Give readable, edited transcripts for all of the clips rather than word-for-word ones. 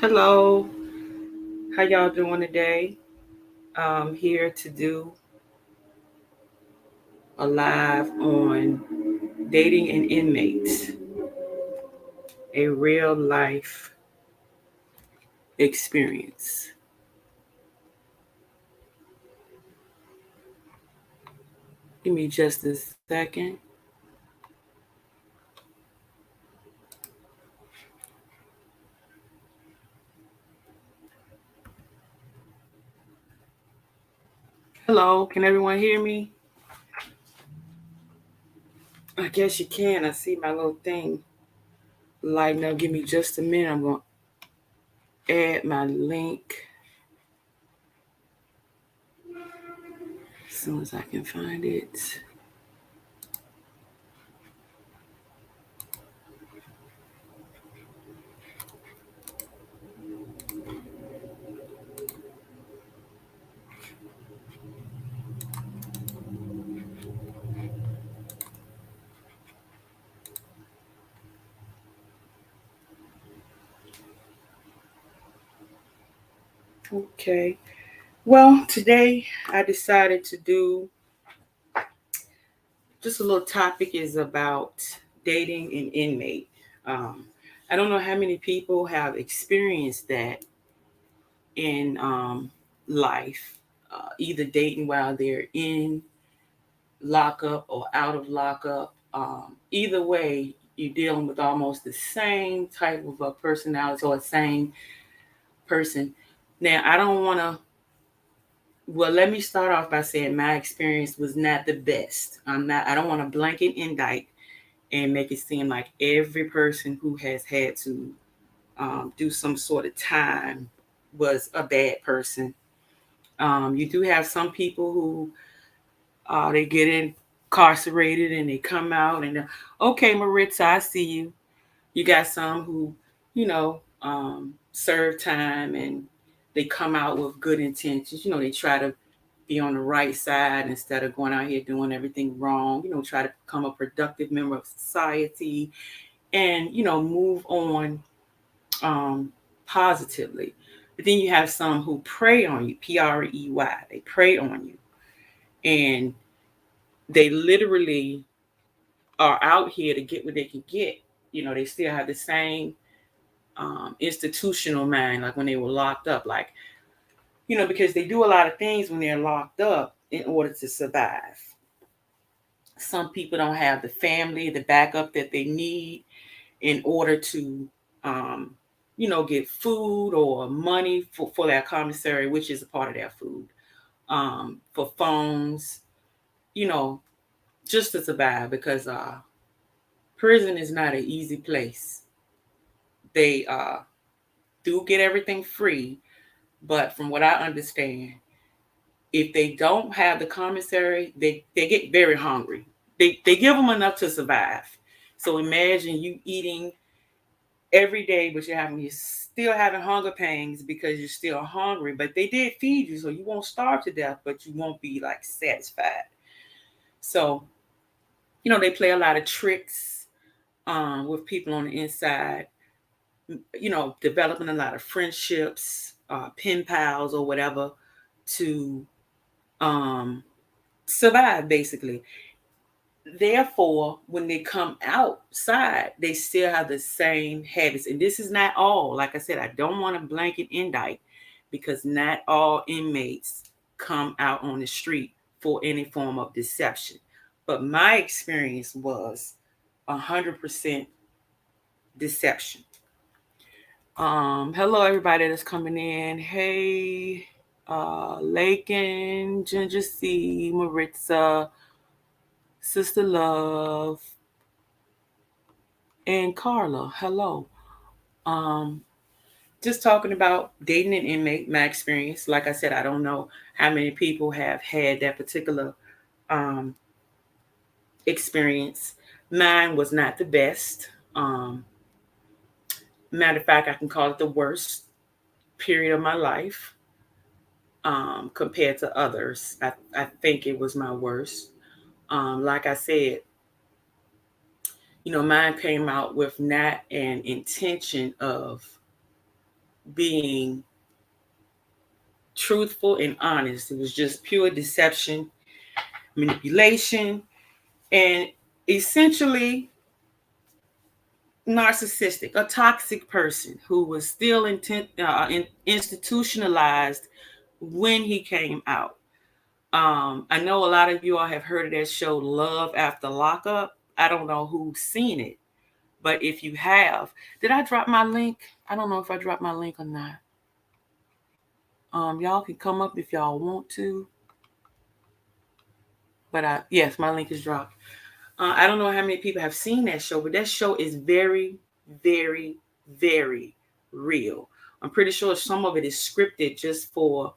Hello, how y'all doing today? Here to do a live on dating an inmate, a real life experience. Give me just a second. Hello, can everyone hear me? I guess you can. I see my little thing lighting up. Give me just a minute. I'm going to add my link as soon as I can find it. Okay. Well, today I decided to do just a little topic is about dating an inmate. Um, I don't know how many people have experienced that in life, either dating while they're in lockup or out of lockup. Either way, you're dealing with almost the same type of a personality or the same person. Now, I don't want to. Well, let me start off by saying my experience was not the best. I'm not. I don't want to blanket indict and make it seem like every person who has had to do some sort of time was a bad person. You do have some people who they get incarcerated and they come out and okay, Maritza, I see you. You got some who, serve time and they come out with good intentions. They try to be on the right side instead of going out here doing everything wrong. Try to become a productive member of society and move on um, positively. But then you have some who prey on you, prey. They prey on you, and they literally are out here to get what they can get. They still have the same institutional mind, like when they were locked up. Like because they do a lot of things when they're locked up in order to survive. Some people don't have the family, the backup that they need in order to, um, get food or money for their commissary, which is a part of their food, for phones, you know, just to survive because prison is not an easy place. They do get everything free, but from what I understand, if they don't have the commissary, they get very hungry. They give them enough to survive. So imagine you eating every day, but you're still having hunger pangs because you're still hungry. But they did feed you, so you won't starve to death, but you won't be like satisfied. So they play a lot of tricks with people on the inside. Developing a lot of friendships, pen pals or whatever to um, survive, basically. Therefore, when they come outside, they still have the same habits. And this is not all. Like I said, I don't want to blanket indict because not all inmates come out on the street for any form of deception. But my experience was 100% deception. Hello, everybody that's coming in. Hey, Lakin, Ginger C, Maritza, Sister Love, and Carla, hello. Um, just talking about dating an inmate, my experience. Like I said, I don't know how many people have had that particular um, experience. Mine was not the best. Matter of fact, I can call it the worst period of my life compared to others. I think it was my worst. Like I said, mine came out with not an intention of being truthful and honest. It was just pure deception, manipulation, and essentially narcissistic, a toxic person who was still institutionalized when he came out. I know a lot of you all have heard of that show, Love After Lockup. I don't know who's seen it, but if you have, did I drop my link? I don't know if I dropped my link or not. Y'all can come up if y'all want to, but yes, my link is dropped. I don't know how many people have seen that show, but that show is very, very, very real. I'm pretty sure some of it is scripted just for,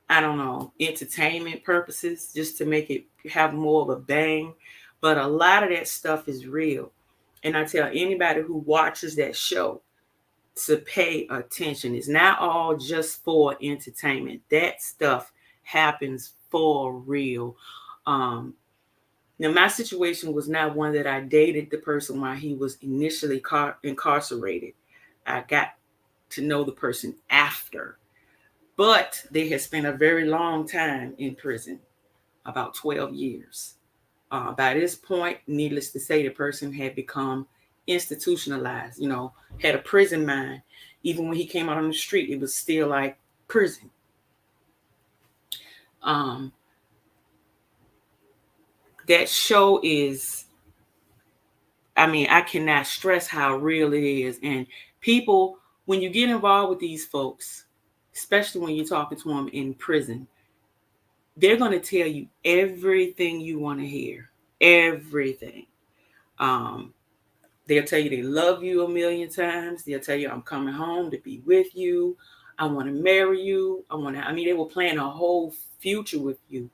I don't know, entertainment purposes, just to make it have more of a bang. But a lot of that stuff is real. And I tell anybody who watches that show to pay attention. It's not all just for entertainment. That stuff happens for real. Now, my situation was not one that I dated the person while he was initially incarcerated. I got to know the person after. But they had spent a very long time in prison, about 12 years. By this point, needless to say, the person had become institutionalized, had a prison mind. Even when he came out on the street, it was still like prison. That show is, I cannot stress how real it is. And people, when you get involved with these folks, especially when you're talking to them in prison, they're going to tell you everything you want to hear. Everything. They'll tell you they love you a million times. They'll tell you, I'm coming home to be with you. I want to marry you. They will plan a whole future with you.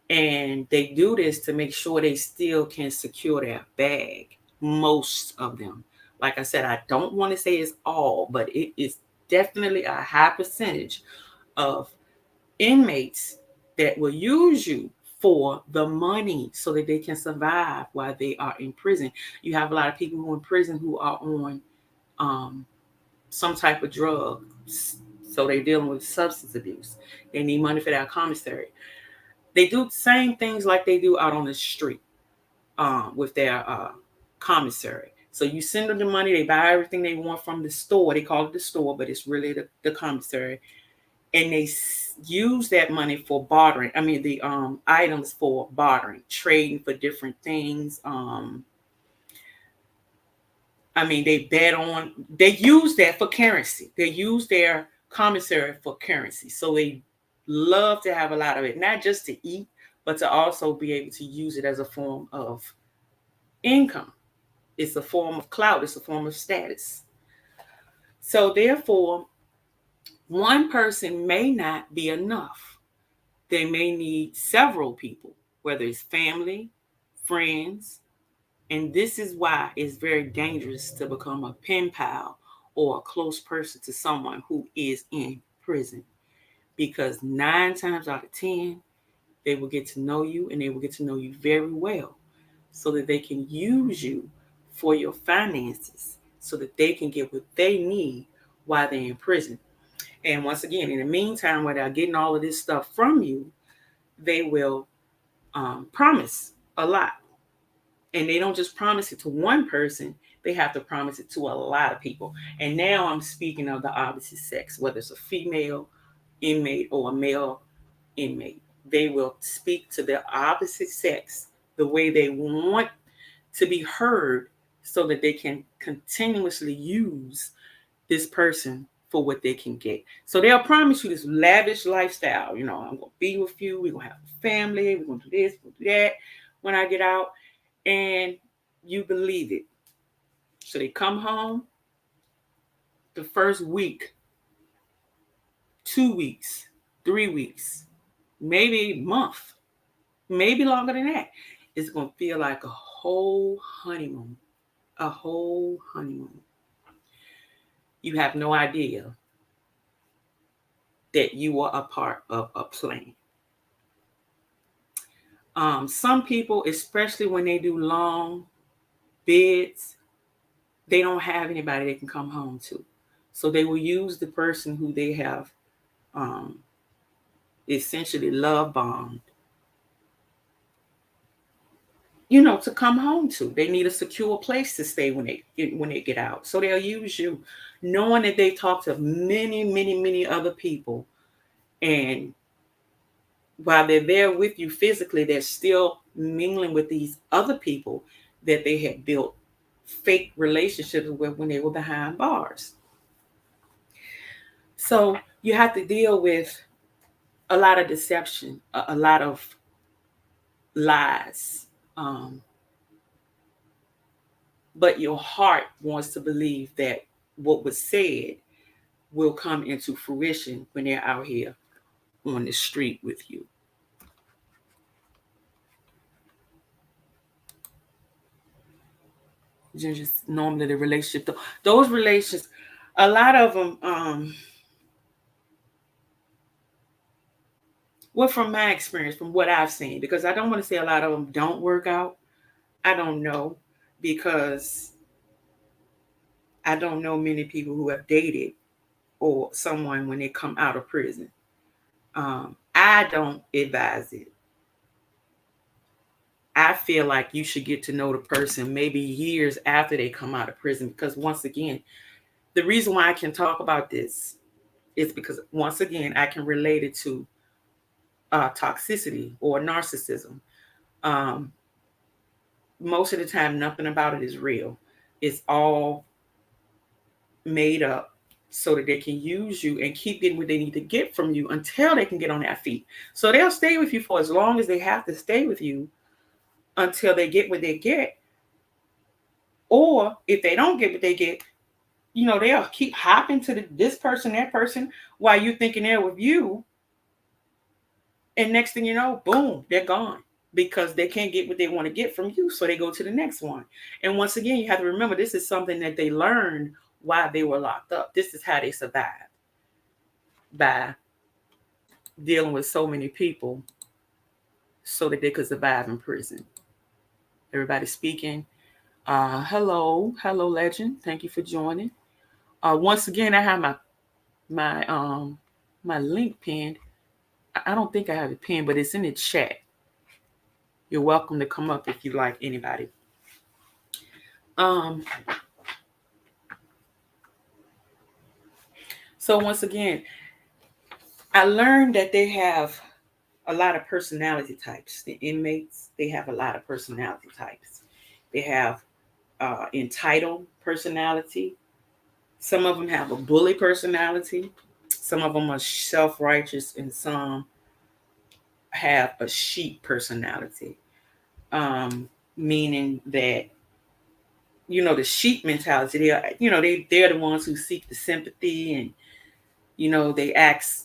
And they do this to make sure they still can secure their bag. Most of them. Like I said, I don't want to say it's all, but it is definitely a high percentage of inmates that will use you for the money so that they can survive while they are in prison. You have a lot of people who are in prison who are on some type of drug. So they're dealing with substance abuse. They need money for their commissary. They do the same things like they do out on the street with their commissary. So you send them the money, they buy everything they want from the store. They call it the store, but it's really the commissary. And they use that money for bartering. The items for bartering, trading for different things. They use that for currency. They use their commissary for currency. So they love to have a lot of it, not just to eat, but to also be able to use it as a form of income. It's a form of clout. It's a form of status. So therefore, one person may not be enough. They may need several people, whether it's family, friends, and this is why it's very dangerous to become a pen pal or a close person to someone who is in prison. Because 9 times out of 10, they will get to know you, and they will get to know you very well so that they can use you for your finances so that they can get what they need while they're in prison. And once again, in the meantime, while they're getting all of this stuff from you, they will promise a lot. And they don't just promise it to one person, they have to promise it to a lot of people. And now I'm speaking of the opposite sex, whether it's a female inmate or a male inmate. They will speak to the opposite sex the way they want to be heard so that they can continuously use this person for what they can get. So they'll promise you this lavish lifestyle. I'm going to be with you. We're going to have a family. We're going to do this, we're going to do that when I get out. And you believe it. So they come home the first week, 2 weeks, 3 weeks, maybe a month, maybe longer than that. It's going to feel like a whole honeymoon. A whole honeymoon. You have no idea that you are a part of a plan. Some people, especially when they do long bids, they don't have anybody they can come home to. So they will use the person who they have essentially love bombed, to come home to. They need a secure place to stay when they get out. So they'll use you, knowing that they talk to many, many, many other people, and while they're there with you physically, they're still mingling with these other people that they had built fake relationships with when they were behind bars. So you have to deal with a lot of deception, a lot of lies. Um, but your heart wants to believe that what was said will come into fruition when they're out here on the street with you. Just normally the relationship, those relations, a lot of them, well, from my experience, from what I've seen, because I don't want to say a lot of them don't work out. I don't know, because I don't know many people who have dated or someone when they come out of prison. I don't advise it. I feel like you should get to know the person maybe years after they come out of prison, because once again, the reason why I can talk about this is because once again I can relate it to toxicity or narcissism. Um, Most of the time, nothing about it is real. It's all made up so that they can use you and keep getting what they need to get from you until they can get on their feet. So they'll stay with you for as long as they have to stay with you until they get what they get. Or if they don't get what they get, they'll keep hopping to this person, that person, while you're thinking they're with you. And next thing you know, boom, they're gone because they can't get what they want to get from you. So they go to the next one. And once again, you have to remember this is something that they learned while they were locked up. This is how they survived, by dealing with so many people so that they could survive in prison. Everybody speaking. Hello, legend. Thank you for joining. Once again, I have my link pinned. I don't think I have it pinned, but it's in the chat. You're welcome to come up if you like, anybody. So once again, I learned that they have a lot of personality types. The inmates, they have a lot of personality types. They have entitled personality. Some of them have a bully personality. Some of them are self-righteous, and some have a sheep personality. Meaning that the sheep mentality. They're the ones who seek the sympathy, and they act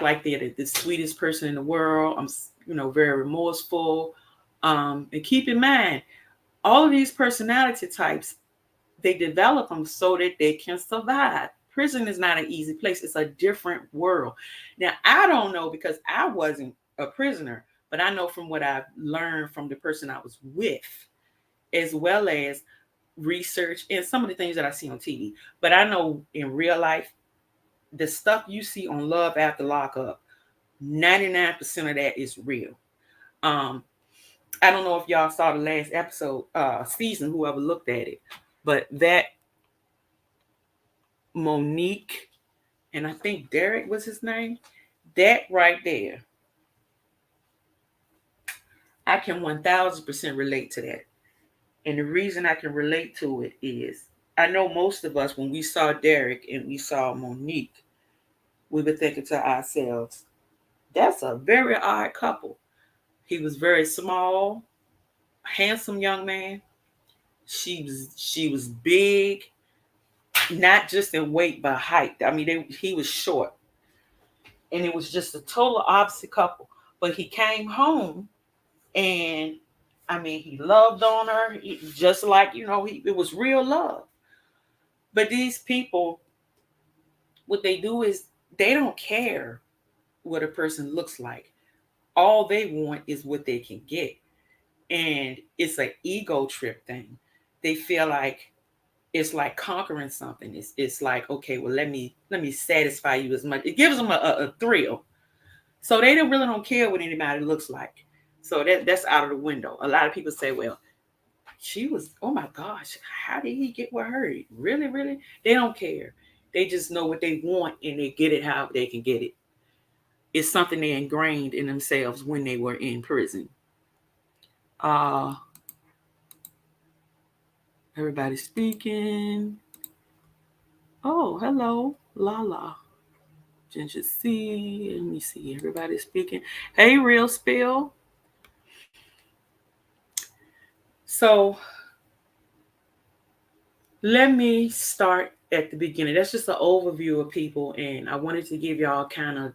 like they're the sweetest person in the world. I'm very remorseful. And keep in mind, all of these personality types, they develop them so that they can survive. Prison is not an easy place. It's a different world. Now, I don't know because I wasn't a prisoner, but I know from what I've learned from the person I was with, as well as research and some of the things that I see on TV. But I know in real life, the stuff you see on Love After Lockup, 99% of that is real. I don't know if y'all saw the last episode, season, whoever looked at it, but that Monique, and I think Derek was his name, that right there, I can 1000% relate to that. And the reason I can relate to it is I know most of us, when we saw Derek and we saw Monique, we were thinking to ourselves, that's a very odd couple. He was very small, handsome young man. She was big, not just in weight but height. I mean, he was short, and it was just a total opposite couple. But he came home, and I mean, he loved on her, just like it was real love. But these people, what they do is they don't care what a person looks like. All they want is what they can get, and it's an ego trip thing. They feel like it's like conquering something. It's like, okay, well, let me satisfy you as much. It gives them a thrill. So they don't care what anybody looks like. So that's out of the window. A lot of people say, well, she was, oh my gosh, how did he get with her? Really, really? They don't care. They just know what they want and they get it however they can get it. It's something they ingrained in themselves when they were in prison. Uh Everybody speaking. Oh, hello, Lala. Ginger C. Let me see. Everybody speaking. Hey, Real Spill. So let me start at the beginning. That's just an overview of people, and I wanted to give y'all kind of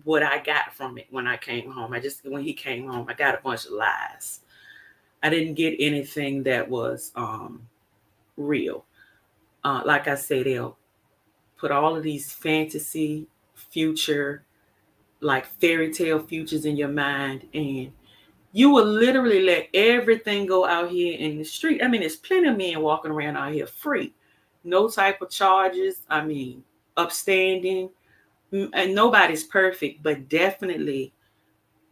what I got from it when I came home. When he came home, I got a bunch of lies. I didn't get anything that was real. Like I said, they'll put all of these fantasy future, like fairy tale futures in your mind, and you will literally let everything go out here in the street. I mean, there's plenty of men walking around out here free, no type of charges. I mean, upstanding, and nobody's perfect, but definitely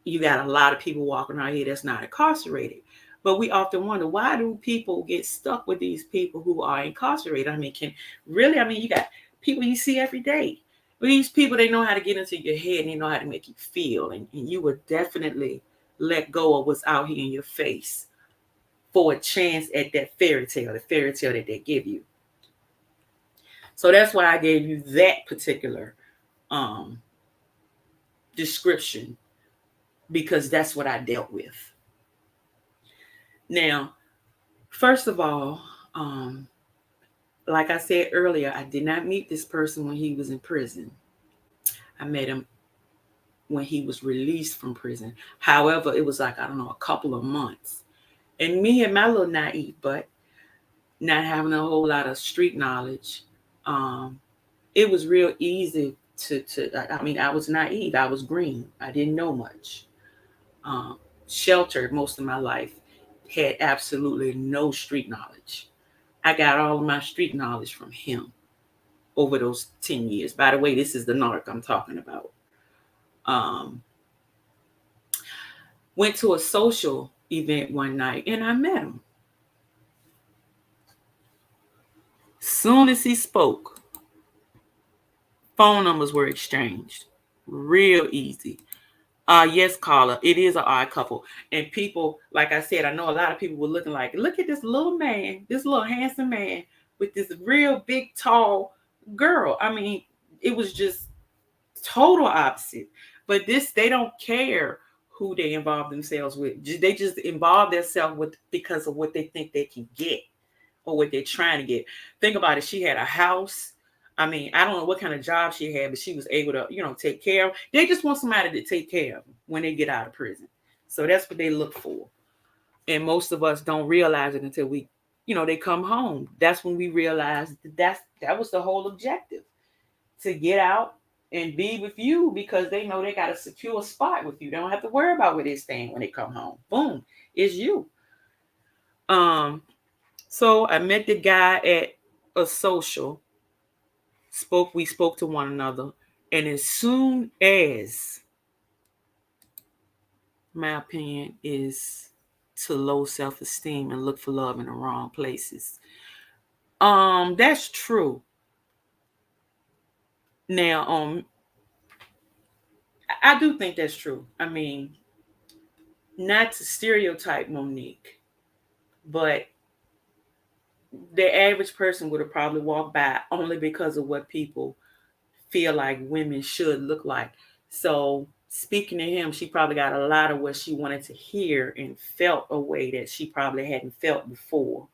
you got a lot of people walking out here that's not incarcerated. But we often wonder, why do people get stuck with these people who are incarcerated? I mean, you got people you see every day. But these people, they know how to get into your head and they know how to make you feel. And you would definitely let go of what's out here in your face for a chance at that the fairy tale that they give you. So that's why I gave you that particular um, description, because that's what I dealt with. Now, first of all, like I said earlier, I did not meet this person when he was in prison. I met him when he was released from prison. However, it was like, I don't know, a couple of months. And me and my little naive butt, not having a whole lot of street knowledge, it was real easy I was naive. I was green. I didn't know much. Um, Sheltered most of my life, had absolutely no street knowledge. I got all of my street knowledge from him over those 10 years. By the way, this is the narc I'm talking about. Um, Went to a social event one night and I met him. Soon as he spoke, phone numbers were exchanged. Real easy. Yes, Carla, it is an odd couple. And people, like I said, I know a lot of people were looking like, look at this little man, this little handsome man with this real big, tall girl. I mean, it was just total opposite. But they don't care who they involve themselves with. They just involve themselves with because of what they think they can get or what they're trying to get. Think about it. She had a house. I mean, I don't know what kind of job she had, but she was able to, take care of. They just want somebody to take care of them when they get out of prison. So that's what they look for. And most of us don't realize it until they come home. That's when we realize that was the whole objective, to get out and be with you, because they know they got a secure spot with you. They don't have to worry about where they're staying when they come home. Boom, it's you. So I met the guy at a social. We spoke to one another, and as soon as, my opinion is to low self-esteem and look for love in the wrong places. That's true. Now, I do think that's true. I mean, not to stereotype Monique, but the average person would have probably walked by only because of what people feel like women should look like. So speaking to him, she probably got a lot of what she wanted to hear and felt a way that she probably hadn't felt before,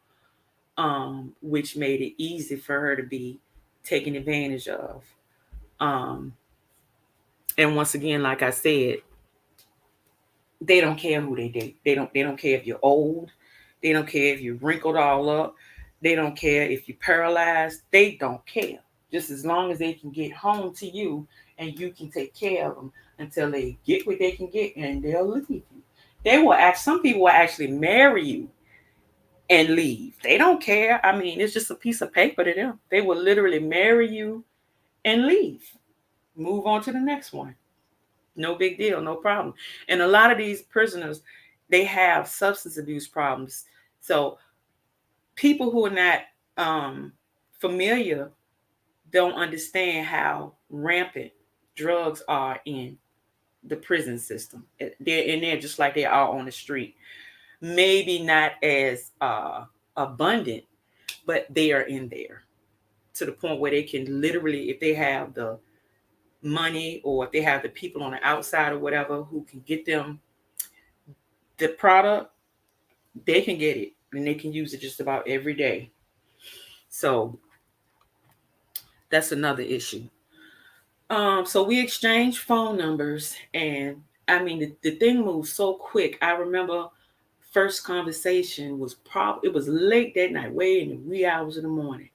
which made it easy for her to be taken advantage of. Um, and once again, like I said, they don't care who they date. They don't care if you're old. They don't care if you're wrinkled all up. They don't care if you're paralyzed. They don't care. Just as long as they can get home to you and you can take care of them until they get what they can get, and they'll leave you. Some people will actually marry you and leave. They don't care. I mean, it's just a piece of paper to them. They will literally marry you and leave. Move on to the next one. No big deal, no problem. And a lot of these prisoners, they have substance abuse problems. So people who are not familiar don't understand how rampant drugs are in the prison system. They're in there just like they are on the street. Maybe not as abundant, but they are in there to the point where they can literally, if they have the money or if they have the people on the outside or whatever who can get them the product, they can get it and they can use it just about every day. So that's another issue. So we exchanged phone numbers, and I mean the thing moved so quick. I remember first conversation was probably, it was late that night, way in the wee hours of the morning.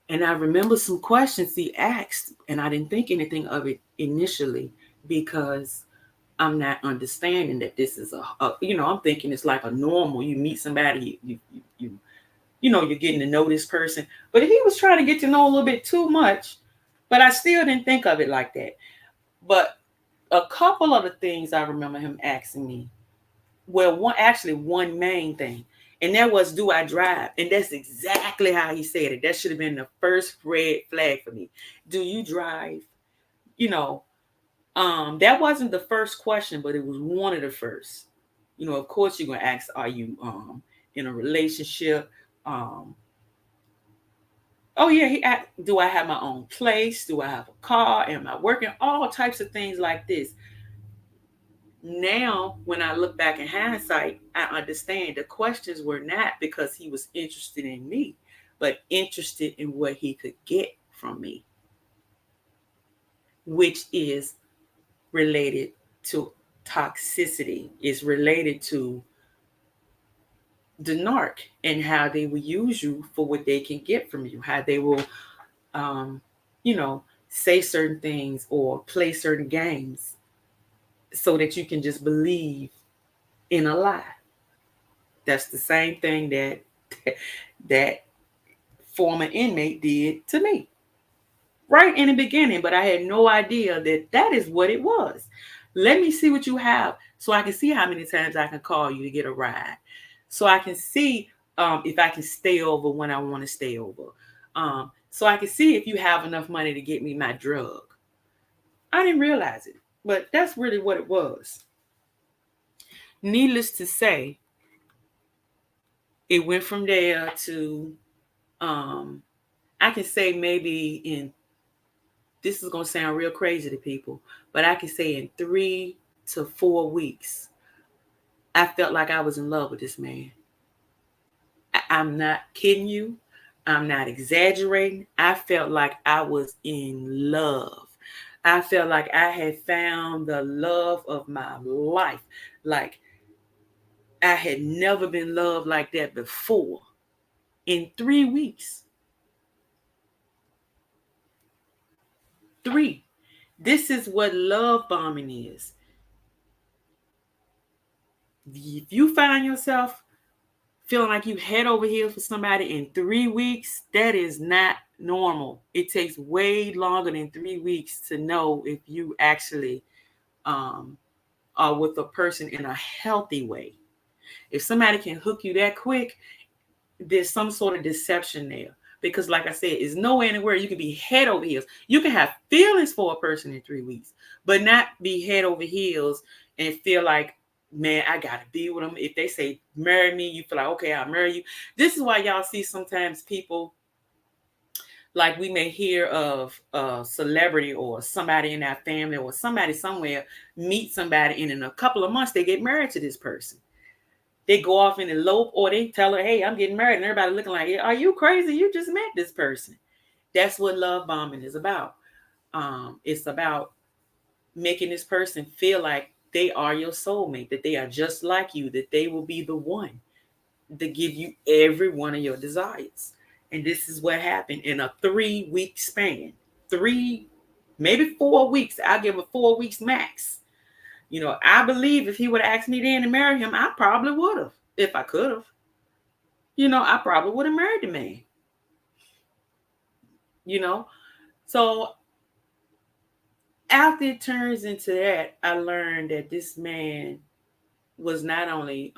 And I remember some questions he asked, and I didn't think anything of it initially because I'm not understanding that this is I'm thinking it's like a normal. You meet somebody, you're getting to know this person. But he was trying to get to know a little bit too much, but I still didn't think of it like that. But a couple of the things I remember him asking me, well, one main thing, and that was, do I drive? And that's exactly how he said it. That should have been the first red flag for me. Do you drive? That wasn't the first question, but it was one of the first. Of course you're gonna ask, are you in a relationship? Oh yeah, he asked, do I have my own place? Do I have a car? Am I working? All types of things like this. Now, when I look back in hindsight, I understand the questions were not because he was interested in me, but interested in what he could get from me, which is related to toxicity, is related to the narc and how they will use you for what they can get from you, how they will, you know, say certain things or play certain games so that you can just believe in a lie. That's the same thing that former inmate did to me right in the beginning, but I had no idea that is what it was. Let me see what you have so I can see how many times I can call you to get a ride. So I can see if I can stay over when I want to stay over. So I can see if you have enough money to get me my drug. I didn't realize it, but that's really what it was. Needless to say, it went from there to, I can say maybe this is going to sound real crazy to people, but I can say in 3 to 4 weeks, I felt like I was in love with this man. I'm not kidding you. I'm not exaggerating. I felt like I was in love. I felt like I had found the love of my life. Like I had never been loved like that before. In 3 weeks. 3. This is what love bombing is. If you find yourself feeling like you head over heels for somebody in 3 weeks, that is not normal. It takes way longer than 3 weeks to know if you actually are with a person in a healthy way. If somebody can hook you that quick, there's some sort of deception there. Because like I said, it's nowhere anywhere you can be head over heels. You can have feelings for a person in 3 weeks, but not be head over heels and feel like, man, I gotta be with them. If they say marry me, you feel like, okay, I'll marry you. This is why y'all see sometimes people, like we may hear of a celebrity or somebody in our family or somebody somewhere meet somebody, and in a couple of months they get married to this person. They go off and elope, or they tell her, hey, I'm getting married, and everybody looking like, are you crazy? You just met this person. That's what love bombing is about. It's about making this person feel like they are your soulmate, that they are just like you, that they will be the one to give you every one of your desires. And this is what happened in a 3-week span. 3, maybe 4 weeks. I'll give him 4 weeks max. I believe if he would have asked me then to marry him, I probably would have, if I could have. I probably would have married the man. You know, so after it turns into that, I learned that this man was not only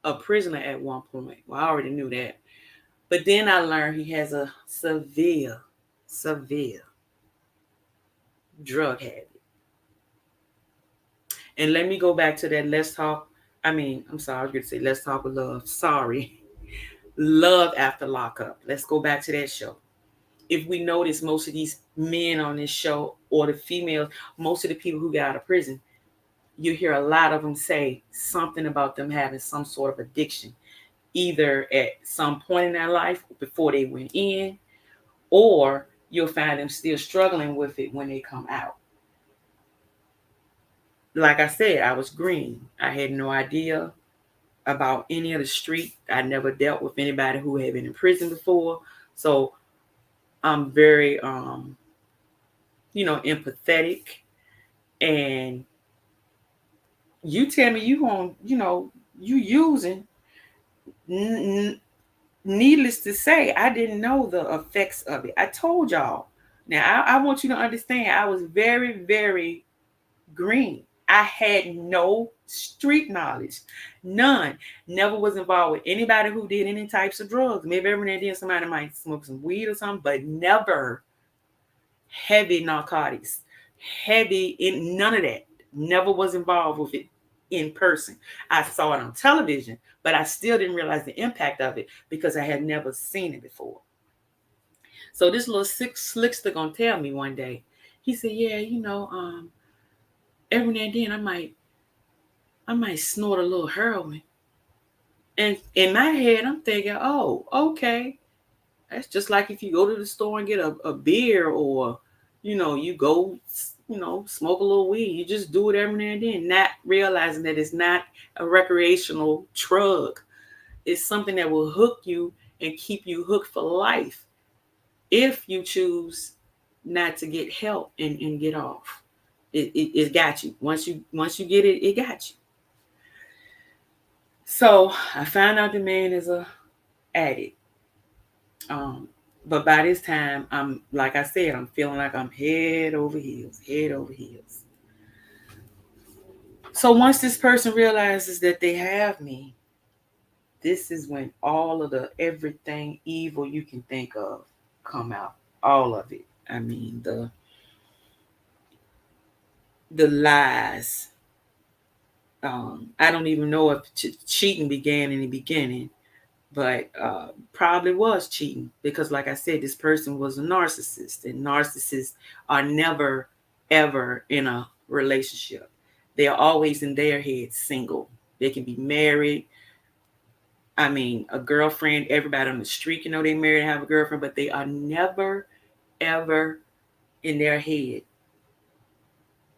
a prisoner at one point. Well, I already knew that. But then I learned he has a severe drug habit. And let me go back to that let's talk. I'm sorry, I was going to say let's talk with love. Sorry. Love after lockup. Let's go back to that show. If we notice, most of these men on this show or the females, most of the people who got out of prison, you hear a lot of them say something about them having some sort of addiction, either at some point in their life before they went in, or you'll find them still struggling with it when they come out. Like I said, I was green. I had no idea about any of the street. I never dealt with anybody who had been in prison before. So I'm very empathetic. And you tell me you on, you using needless to say, I didn't know the effects of it. I told y'all. Now I want you to understand I was very, very green. I had no street knowledge. None. Never was involved with anybody who did any types of drugs. Maybe every now and then somebody might smoke some weed or something, but never heavy narcotics. Heavy in none of that. Never was involved with it in person. I saw it on television, but I still didn't realize the impact of it because I had never seen it before. So this little slickster gonna tell me one day. He said, "Yeah, every now and then I might snort a little heroin." And in my head, I'm thinking, "Oh, okay, that's just like if you go to the store and get a beer, or you go smoke a little weed. You just do it every now and then, not realizing that it's not a recreational drug. It's something that will hook you and keep you hooked for life if you choose not to get help and get off. It got you. Once you get it, it got you. So I found out the man is a addict. But by this time, I'm like I said, I'm feeling like I'm head over heels, head over heels. So once this person realizes that they have me, this is when all of the everything evil you can think of come out. All of it. I mean the lies. I don't even know if cheating began in the beginning, but probably was cheating because, like I said, this person was a narcissist, and narcissists are never ever in a relationship. They are always in their head single. They can be married. A girlfriend. Everybody on the street, they married and have a girlfriend, but they are never ever in their head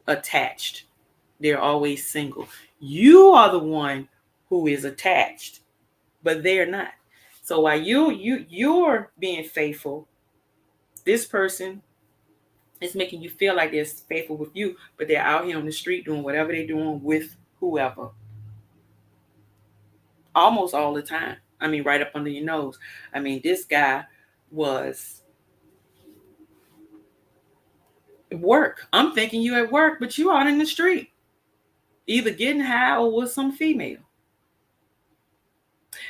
attached. They're always single. You are the one who is attached, but they're not. So while you're being faithful, this person is making you feel like they're faithful with you, but they're out here on the street doing whatever they're doing with whoever. Almost all the time. Right up under your nose. This guy was work. I'm thinking you at work, but you out in the street, either getting high or with some female.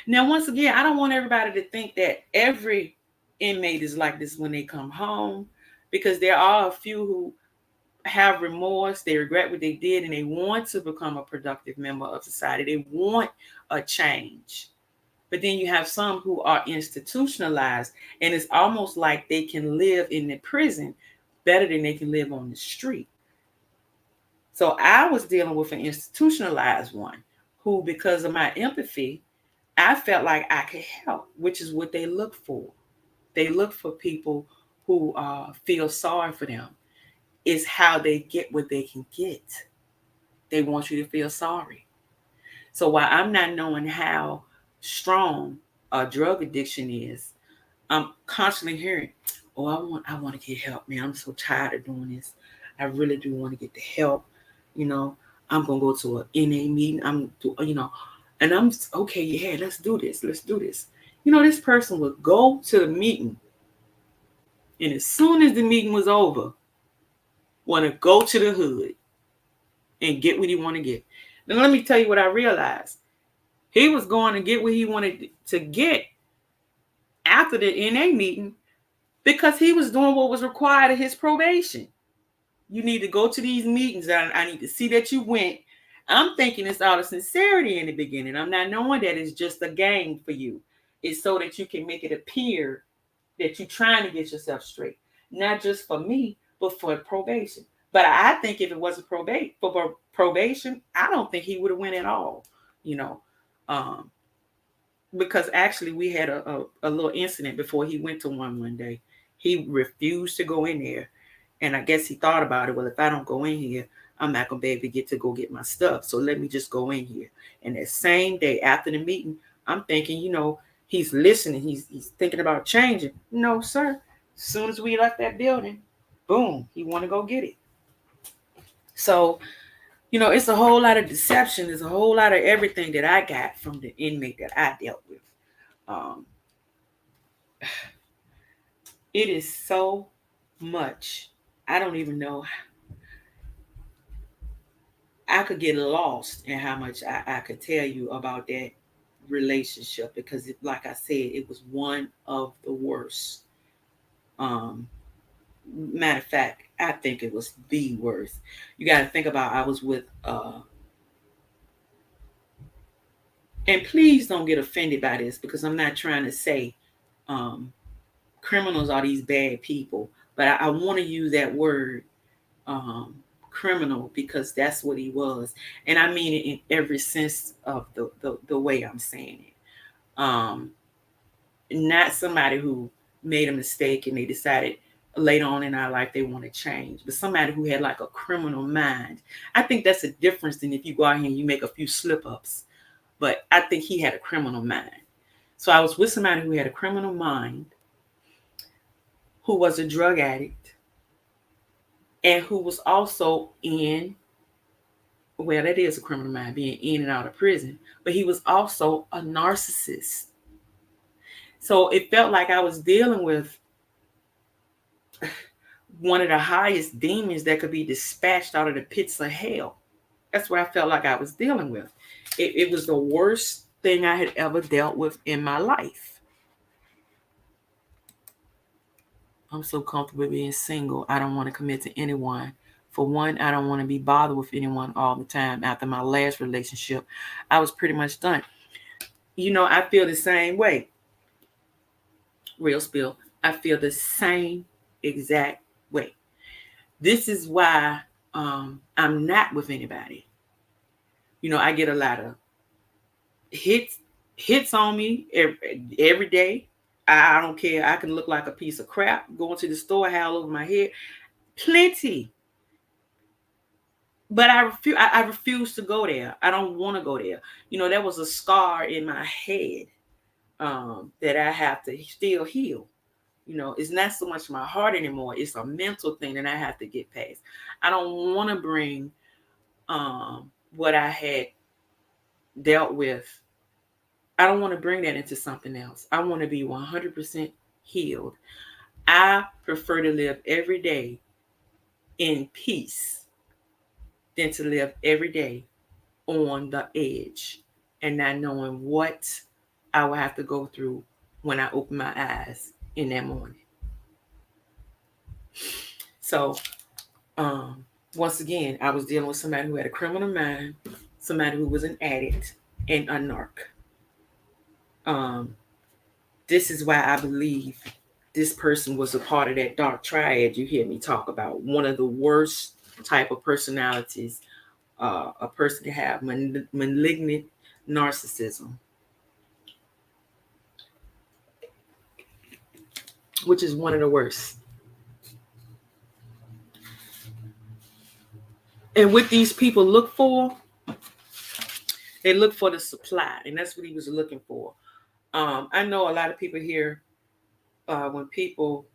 Now, once again, I don't want everybody to think that every inmate is like this when they come home, because there are a few who have remorse, they regret what they did, and they want to become a productive member of society. They want a change. But then you have some who are institutionalized, and it's almost like they can live in the prison better than they can live on the street. So I was dealing with an institutionalized one who, because of my empathy, I felt like I could help, which is what they look for. They look for people who feel sorry for them. It's how they get what they can get. They want you to feel sorry. So while I'm not knowing how strong a drug addiction is, I'm constantly hearing, "Oh, I want to get help, man. I'm so tired of doing this. I really do want to get the help. You know, I'm gonna go to an NA meeting. And I'm okay, yeah, let's do this. Let's do this. This person would go to the meeting, and as soon as the meeting was over, want to go to the hood and get what he want to get. Then let me tell you what I realized. He was going to get what he wanted to get after the NA meeting because he was doing what was required of his probation. You need to go to these meetings. I need to see that you went. I'm thinking it's out of sincerity in the beginning. I'm not knowing that it's just a game for you. It's so that you can make it appear that you're trying to get yourself straight. Not just for me, but for probation. But I think if it wasn't for probation, I don't think he would have went at all. You know, um, because actually we had a little incident before he went to one day. He refused to go in there, and I guess he thought about it. Well, if I don't go in here, I'm not gonna be able to get my stuff. So let me just go in here. And that same day after the meeting, I'm thinking, he's listening. He's thinking about changing. No, sir. As soon as we left that building, boom, he want to go get it. So it's a whole lot of deception. There's a whole lot of everything that I got from the inmate that I dealt with. Um, it is so much. I don't even know. I could get lost in how much I could tell you about that relationship because, like I said, it was one of the worst. Um, Matter of fact, I think it was the worst. You got to think about I was with, and please don't get offended by this because I'm not trying to say um, criminals are these bad people, but I want to use that word um, criminal because that's what he was. And I mean it in every sense of the way I'm saying it. Not somebody who made a mistake and they decided later on in our life they want to change, but somebody who had like a criminal mind. I think that's a difference than if you go out here and you make a few slip ups. But I think he had a criminal mind. So I was with somebody who had a criminal mind, who was a drug addict, and who was also that is a criminal mind, being in and out of prison, but he was also a narcissist. So it felt like I was dealing with one of the highest demons that could be dispatched out of the pits of hell. That's what I felt like I was dealing with. It was the worst thing I had ever dealt with in my life. I'm so comfortable being single. I don't want to commit to anyone. For one, I don't want to be bothered with anyone all the time. After my last relationship, I was pretty much done. I feel the same way. Real spill. I feel the same exact way. This is why I'm not with anybody. I get a lot of hits on me every day. I don't care. I can look like a piece of crap going to the store, all over my head. Plenty. But I refuse to go there. I don't want to go there. That was a scar in my head that I have to still heal. It's not so much my heart anymore. It's a mental thing that I have to get past. I don't want to bring what I had dealt with. I don't want to bring that into something else. I want to be 100% healed. I prefer to live every day in peace than to live every day on the edge and not knowing what I will have to go through when I open my eyes in that morning. So, once again, I was dealing with somebody who had a criminal mind, somebody who was an addict, and a narc. This is why I believe this person was a part of that dark triad you hear me talk about. One of the worst type of personalities a person can have, malignant narcissism, which is one of the worst. And what these people look for, they look for the supply, and that's what he was looking for. I know a lot of people here, when people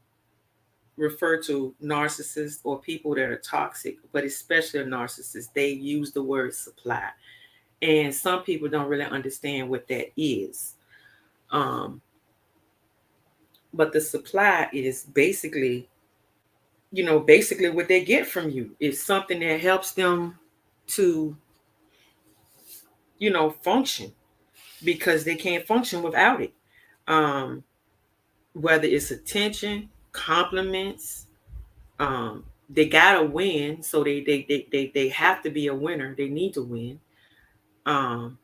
refer to narcissists or people that are toxic, but especially a narcissist, they use the word supply. And some people don't really understand what that is. But the supply is basically, basically what they get from you. It's something that helps them to, function, because they can't function without it. Um, Whether it's attention, compliments, they gotta win, so they have to be a winner. They need to win. Um,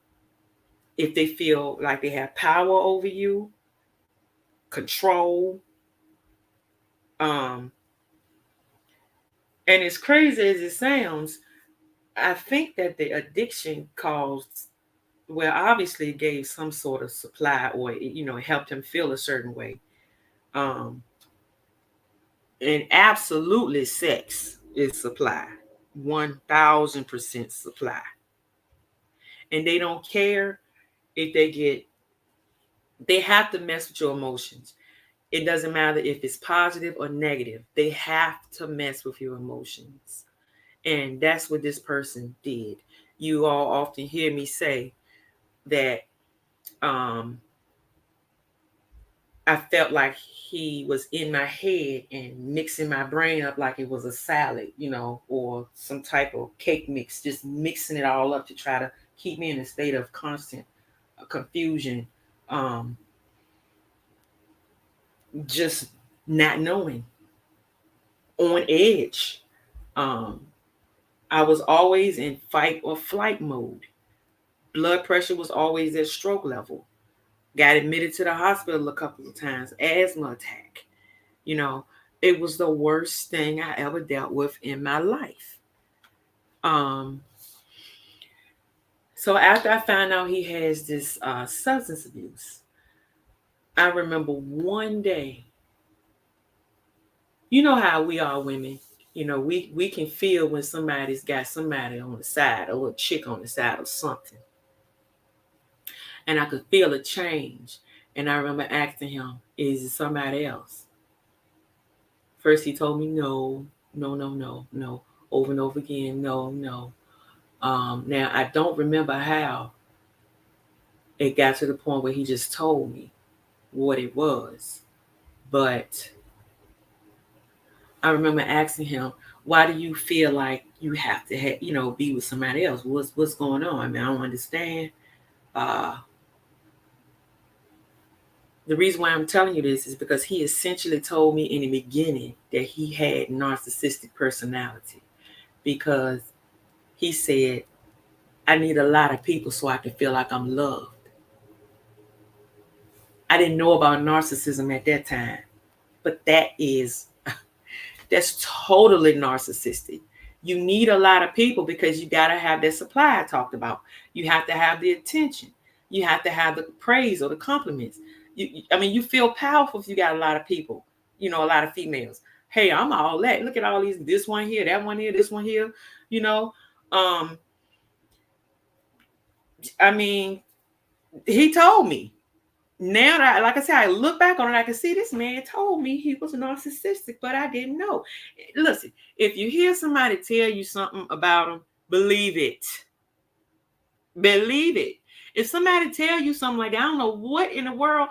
if they feel like they have power over you, control, um, and as crazy as it sounds, I think that the addiction caused, well, obviously it gave some sort of supply, or it helped him feel a certain way. Um, and absolutely, sex is supply, 1,000% supply, and they don't care if they have to mess with your emotions. It doesn't matter if it's positive or negative. They have to mess with your emotions. And that's what this person did. You all often hear me say that um, I felt like he was in my head and mixing my brain up like it was a salad, or some type of cake mix, just mixing it all up to try to keep me in a state of constant confusion, um, just not knowing, on edge. Um, I was always in fight or flight mode. Blood pressure was always at stroke level. Got admitted to the hospital a couple of times, asthma attack. You know, it was the worst thing I ever dealt with in my life. Um, so after I found out he has this substance abuse, I remember one day, you know how we are women, we can feel when somebody's got somebody on the side, a little chick on the side of something. And I could feel a change. And I remember asking him, is it somebody else? First he told me no, no, no, no, no, over and over again, no, no. Now I don't remember how it got to the point where he just told me what it was. But I remember asking him, why do you feel like you have to be with somebody else? What's going on? I mean, I don't understand. Uh, the reason why I'm telling you this is because he essentially told me in the beginning that he had narcissistic personality, because he said, I need a lot of people so I can feel like I'm loved. I didn't know about narcissism at that time, but that's totally narcissistic. You need a lot of people because you got to have that supply I talked about. You have to have the attention. You have to have the praise or the compliments. I mean, you feel powerful if you got a lot of people, a lot of females. Hey, I'm all that. Look at all these, this one here, that one here, this one here, you know. Um, I mean, he told me. Now that, like I said, I look back on it, I can see this man told me he was narcissistic, but I didn't know. Listen, if you hear somebody tell you something about them, believe it. Believe it. If somebody tell you something like that, I don't know what in the world.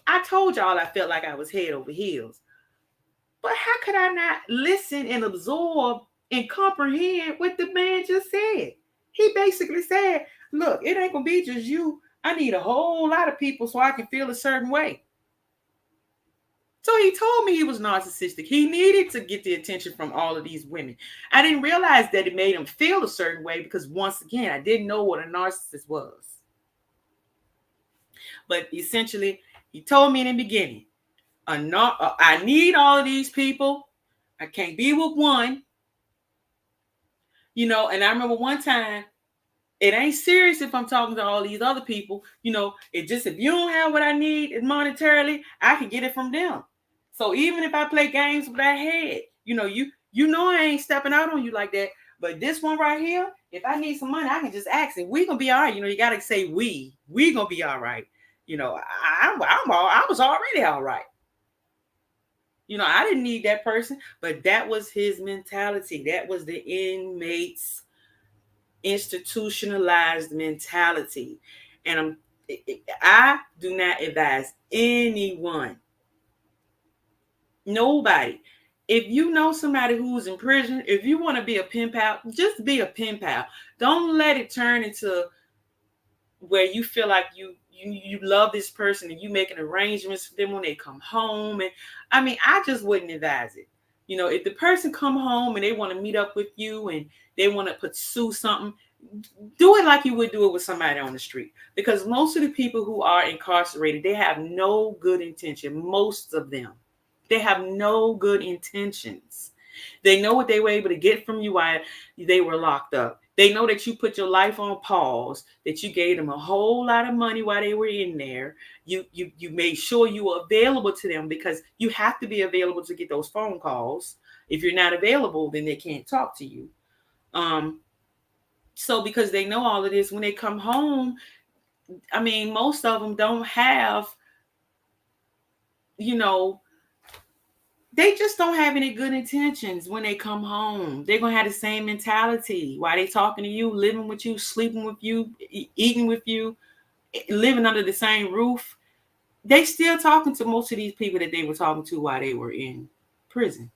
I told y'all I felt like I was head over heels. But how could I not listen and absorb and comprehend what the man just said? He basically said, look, it ain't going to be just you. I need a whole lot of people so I can feel a certain way. So he told me he was narcissistic. He needed to get the attention from all of these women. I didn't realize that it made him feel a certain way because, once again, I didn't know what a narcissist was. But essentially, he told me in the beginning, I need all of these people. I can't be with one. And I remember one time, it ain't serious if I'm talking to all these other people. It just, if you don't have what I need monetarily, I can get it from them. So even if I play games with that head, I ain't stepping out on you like that. But this one right here, if I need some money, I can just ask it. We gonna be all right. You gotta say we gonna be all right. I was already all right. I didn't need that person, but that was his mentality. That was the inmate's institutionalized mentality. And I do not advise anyone, nobody. If you know somebody who's in prison, if you want to be a pen pal, just be a pen pal. Don't let it turn into where you feel like you love this person and you making arrangements for them when they come home. And I mean, I just wouldn't advise it. If the person come home and they want to meet up with you and they want to pursue something, do it like you would do it with somebody on the street. Because most of the people who are incarcerated, they have no good intention. Most of them, they have no good intentions. They know what they were able to get from you while they were locked up. They know that you put your life on pause, that you gave them a whole lot of money while they were in there. You made sure you were available to them, because you have to be available to get those phone calls. If you're not available, then they can't talk to you. So because they know all of this, when they come home, I mean, most of them don't have, you know, they just don't have any good intentions when they come home. They're going to have the same mentality while they talking to you, living with you, sleeping with you, eating with you, living under the same roof. They still talking to most of these people that they were talking to while they were in prison.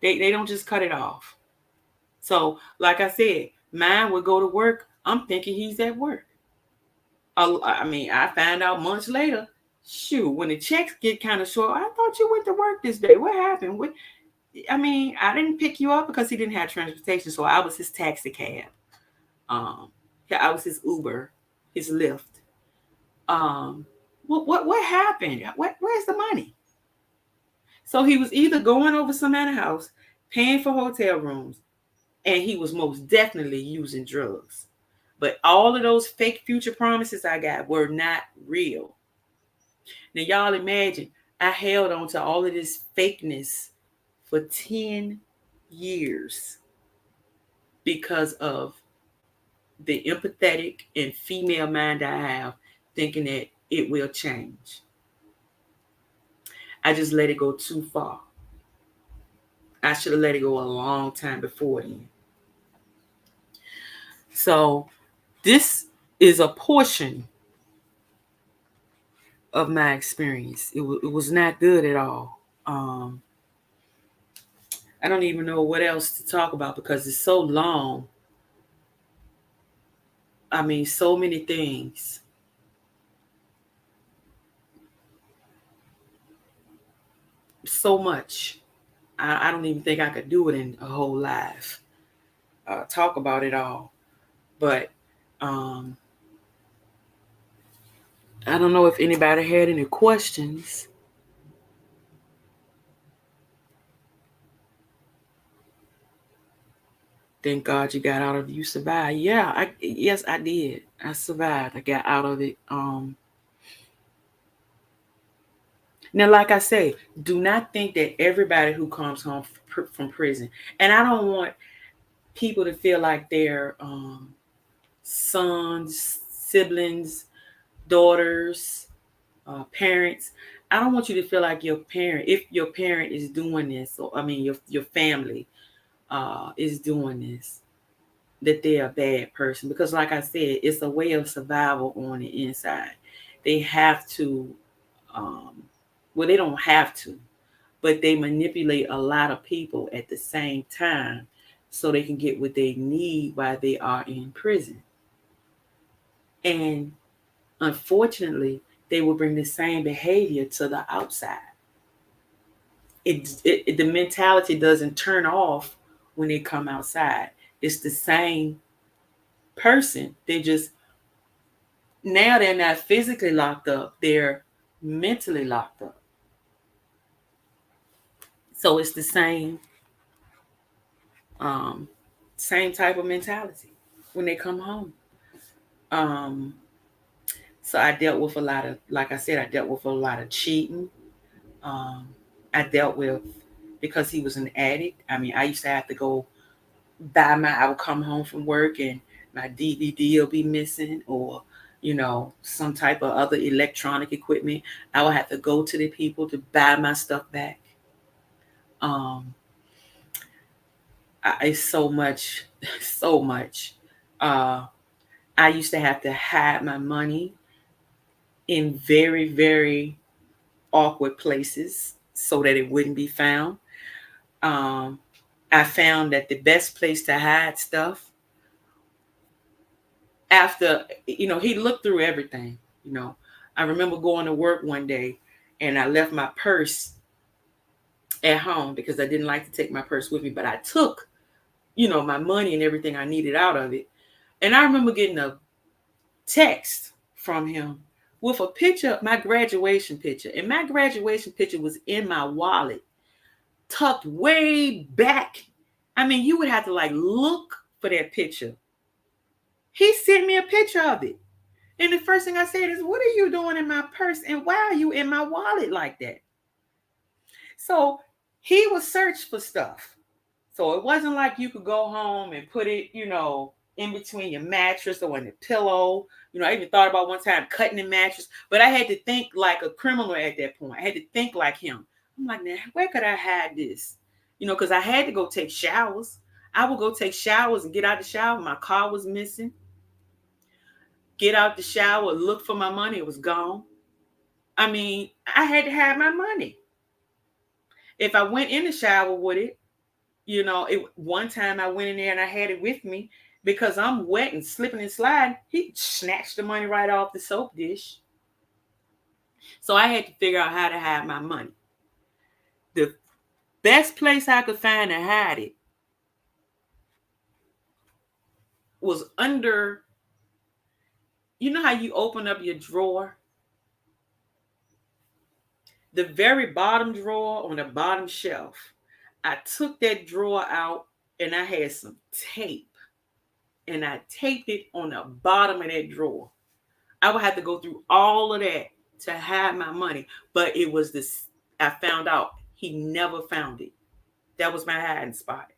They don't just cut it off. So, like I said, mine would go to work. I'm thinking he's at work. I mean, I find out months later, shoot, when the checks get kind of short, I thought you went to work this day. What happened? I mean, I didn't pick you up because he didn't have transportation, so I was his taxi cab. I was his Uber, his Lyft. What happened? Where's the money? So he was either going over somebody's house, paying for hotel rooms, and he was most definitely using drugs. But all of those fake future promises I got were not real. Now, y'all imagine, I held on to all of this fakeness for 10 years because of the empathetic and female mind I have, thinking that it will change. I just let it go too far. I should have let it go a long time before then. So, this is a portion of my experience. It was not good at all. I don't even know what else to talk about because it's so long. I mean, so many things. So much. I don't even think I could do it in a whole life. Talk about it all. But I don't know if anybody had any questions. Thank God you got out of it. You survived. Yeah, yes, I did. I survived. I got out of it. Now, like I say, do not think that everybody who comes home from prison, and I don't want people to feel like their sons, siblings, daughters, parents. I don't want you to feel like your parent, if your parent is doing this, or I mean your family is doing this, that they're a bad person. Because like I said, it's a way of survival on the inside. They have to, well, they don't have to, but they manipulate a lot of people at the same time so they can get what they need while they are in prison. And unfortunately, they will bring the same behavior to the outside. The mentality doesn't turn off when they come outside. It's the same person. They just, now they're not physically locked up, they're mentally locked up. So it's the um, same type of mentality when they come home. Um, so I dealt with a lot of, like I said, I dealt with a lot of cheating. Um, I dealt with, because he was an addict. I mean, I used to have to go I would come home from work and my DVD will be missing, or, some type of other electronic equipment. I would have to go to the people to buy my stuff back. It's so much, so much. I used to have to hide my money in very, very awkward places so that it wouldn't be found. Um, I found that the best place to hide stuff after, he looked through everything. I remember going to work one day and I left my purse at home because I didn't like to take my purse with me, but I took, my money and everything I needed out of it. And I remember getting a text from him with a picture, my graduation picture. And my graduation picture was in my wallet, tucked way back. I mean, you would have to like look for that picture. He sent me a picture of it. And the first thing I said is, what are you doing in my purse? And why are you in my wallet like that? So he would search for stuff. So it wasn't like you could go home and put it, in between your mattress or in the pillow. I even thought about one time cutting the mattress, but I had to think like a criminal at that point. I had to think like him. I'm like, man, where could I hide this? Because I had to go take showers. I would go take showers and get out the shower. My car was missing. Get out the shower, look for my money. It was gone. I mean, I had to have my money. If I went in the shower with it, one time I went in there and I had it with me because I'm wet and slipping and sliding. He snatched the money right off the soap dish. So I had to figure out how to hide my money. The best place I could find to hide it was under, how you open up your drawer? The very bottom drawer on the bottom shelf. I took that drawer out and I had some tape and I taped it on the bottom of that drawer. I would have to go through all of that to hide my money. But it was this, I found out he never found it. That was my hiding spot.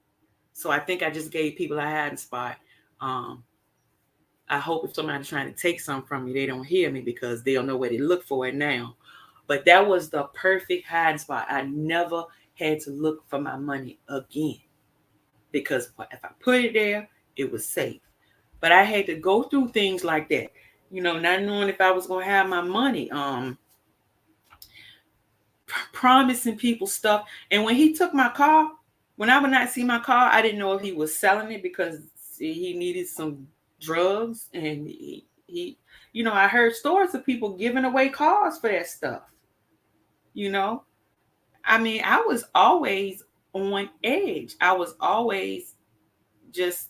So I think I just gave people a hiding spot. I hope if somebody's trying to take something from me, they don't hear me because they'll know where to look for it now. But that was the perfect hiding spot. I never had to look for my money again because if I put it there, it was safe. But I had to go through things like that, not knowing if I was going to have my money, promising people stuff. And when he took my car, when I would not see my car, I didn't know if he was selling it because he needed some drugs. And he I heard stories of people giving away cars for that stuff. I mean, I was always on edge. I was always just,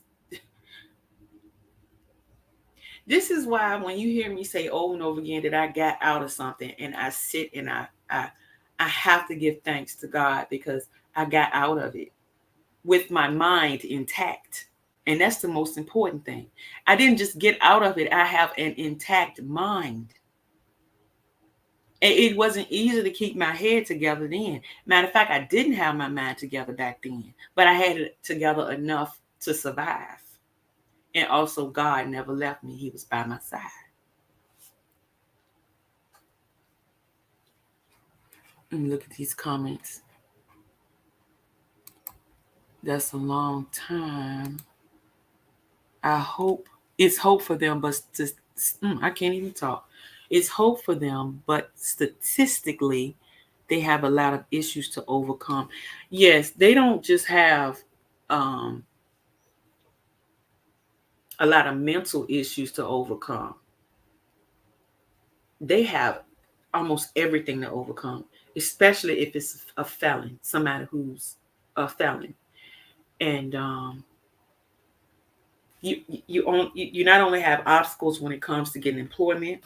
this is why when you hear me say over and over again that I got out of something and I sit and I have to give thanks to God because I got out of it with my mind intact. And that's the most important thing. I didn't just get out of it. I have an intact mind. It wasn't easy to keep my head together then. Matter of fact, I didn't have my mind together back then, but I had it together enough to survive. And also, God never left me. He was by my side. And look at these comments. That's a long time. I hope it's hope for them, but I can't even talk. It's hope for them, but statistically, they have a lot of issues to overcome. Yes, they don't just have a lot of mental issues to overcome. They have almost everything to overcome, especially if it's a felon, somebody who's a felon. And you not only have obstacles when it comes to getting employment,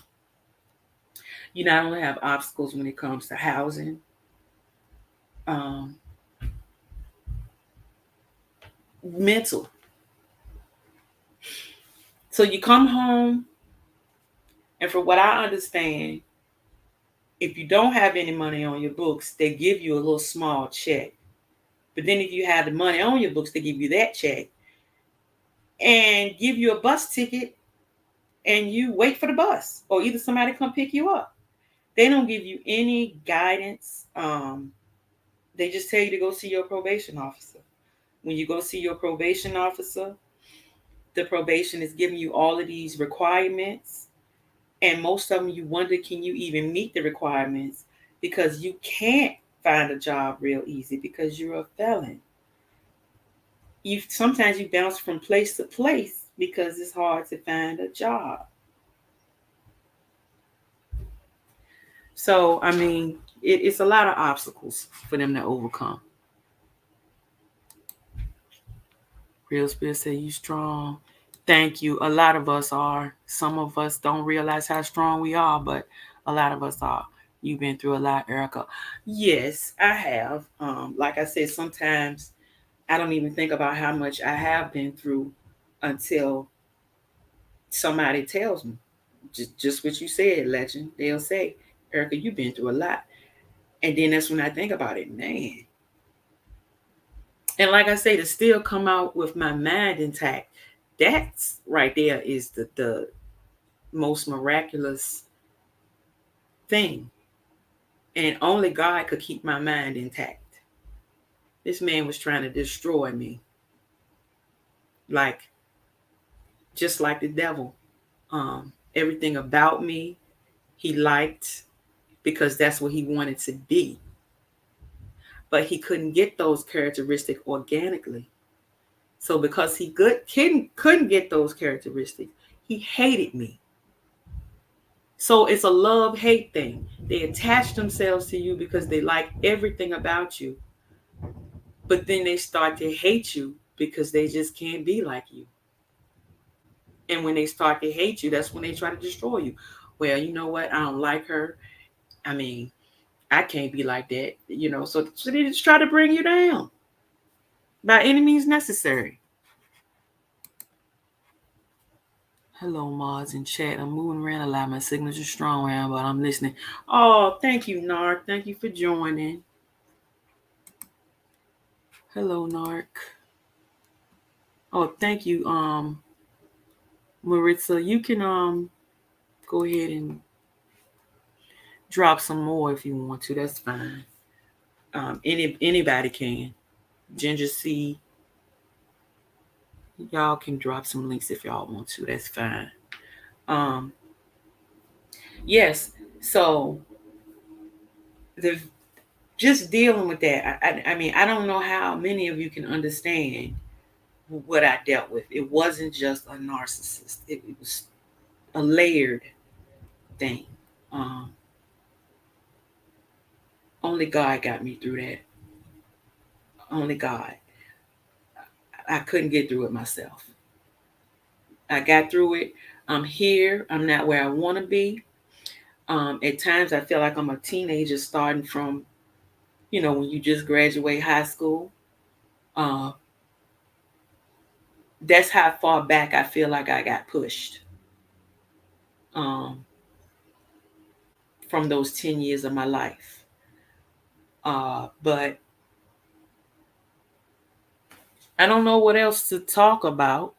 you not only have obstacles when it comes to housing, mental. So you come home, and from what I understand, if you don't have any money on your books, they give you a little small check. But then if you have the money on your books, they give you that check and give you a bus ticket and you wait for the bus or either somebody come pick you up. They don't give you any guidance. They just tell you to go see your probation officer. When you go see your probation officer, the probation is giving you all of these requirements, and most of them you wonder, can you even meet the requirements, because you can't find a job real easy because you're a felon. You sometimes you bounce from place to place because it's hard to find a job. So I mean, it's a lot of obstacles for them to overcome. Real Spirit say you strong. Thank you. A lot of us are. Some of us don't realize how strong we are, but a lot of us are. You've been through a lot, Erica. Yes, I have. Like I said, sometimes I don't even think about how much I have been through until somebody tells me. Just what you said, Legend. They'll say, Erica, you've been through a lot. And then that's when I think about it, man. And like I say, to still come out with my mind intact, that's right there is the most miraculous thing. And only God could keep my mind intact. This man was trying to destroy me. Like, just like the devil. Everything about me, he liked because that's what he wanted to be. But he couldn't get those characteristics organically. So because he couldn't get those characteristics, he hated me. So it's a love-hate thing. They attach themselves to you because they like everything about you. But then they start to hate you because they just can't be like you. And when they start to hate you, that's when they try to destroy you. Well, you know what? I don't like her. I mean, I can't be like that, So they just try to bring you down by any means necessary. Hello, Mods in chat. I'm moving around a lot. My signals are strong around, but I'm listening. Oh, thank you, Nark. Thank you for joining. Hello, Nark. Oh, thank you, Maritza. You can go ahead and drop some more if you want to. That's fine. Anybody can. Ginger C. Y'all can drop some links if y'all want to. That's fine. Yes. So the just dealing with that. I mean, I don't know how many of you can understand what I dealt with. It wasn't just a narcissist. It was a layered thing. Only God got me through that. Only God. I couldn't get through it myself. I got through it. I'm here. I'm not where I want to be. At times, I feel like I'm a teenager starting from, when you just graduate high school. Uh, that's how far back I feel like I got pushed um, from those 10 years of my life. But I don't know what else to talk about.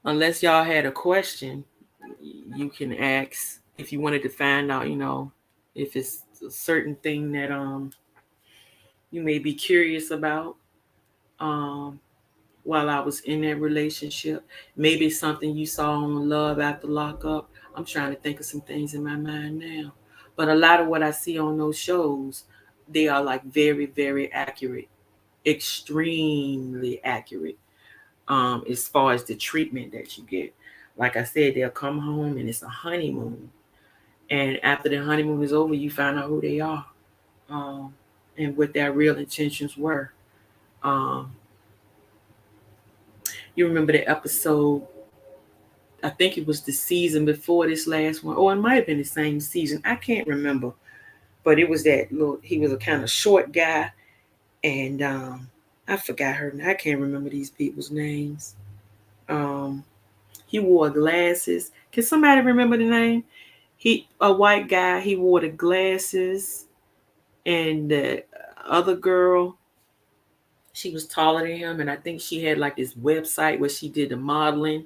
Unless y'all had a question, you can ask if you wanted to find out, if it's a certain thing that you may be curious about um, while I was in that relationship. Maybe something you saw on Love After Lockup. I'm trying to think of some things in my mind now. But a lot of what I see on those shows, they are like very, very accurate, extremely accurate as far as the treatment that you get. Like I said, they'll come home and it's a honeymoon. And after the honeymoon is over, you find out who they are and what their real intentions were. Um, you remember the episode, I think it was the season before this last one, or it might have been the same season. I can't remember. But it was that little, he was a kind of short guy. And I forgot her name. I can't remember these people's names. He wore glasses. Can somebody remember the name? A white guy. He wore the glasses, and the other girl, she was taller than him, and I think she had like this website where she did the modeling.